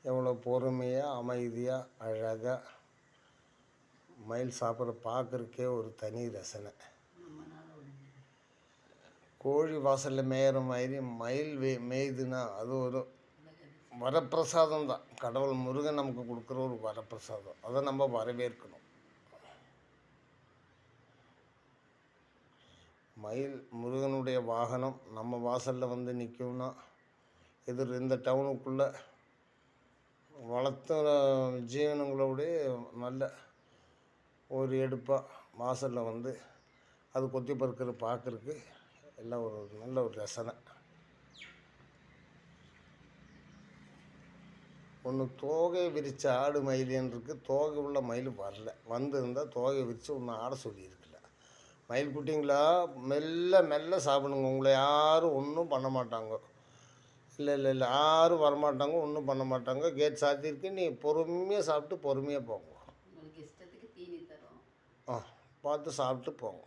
எவ்வளோ பொறுமையாக அமைதியாக அழகாக மயில் சாப்பிட்ற பார்க்குறக்கே ஒரு தனி ரசனை. கோழி வாசலில் மேயிற மாதிரி மயில் மேயுதுன்னா அது ஒரு வரப்பிரசாதம் தான். கடவுள் முருகன் நமக்கு கொடுக்குற ஒரு வரப்பிரசாதம். அதை நம்ம வரவேற்கணும். மயில் முருகனுடைய வாகனம். நம்ம வாசலில் வந்து நிற்கும்னா இந்த டவுனுக்குள்ளே வளர்த்த ஜீவனங்களோடைய நல்ல ஒரு எடுப்பாக வாசலில் வந்து அது கொத்தி பறக்கிற பார்க்குறக்கு எல்லாம் ஒரு நல்ல ஒரு ரசனை. ஒன்று தோகை விரித்த ஆடு மயிலேன்னு இருக்குது. தோகை உள்ள மயில் வரல. வந்திருந்தால் தோகை விரித்து ஒன்று ஆட சொல்லியிருக்குல்ல. மயில் குட்டிங்களா மெல்ல மெல்ல சாப்பிடுங்க. உங்களை யாரும் ஒன்றும் பண்ண மாட்டாங்க. இல்லை யாரும் வரமாட்டாங்க, ஒன்றும் பண்ண மாட்டாங்க. கேட் சாத்தியிருக்கு. நீ பொறுமையாக சாப்பிட்டு பொறுமையாக போங்க. பார்த்து சாப்பிட்டு போங்க.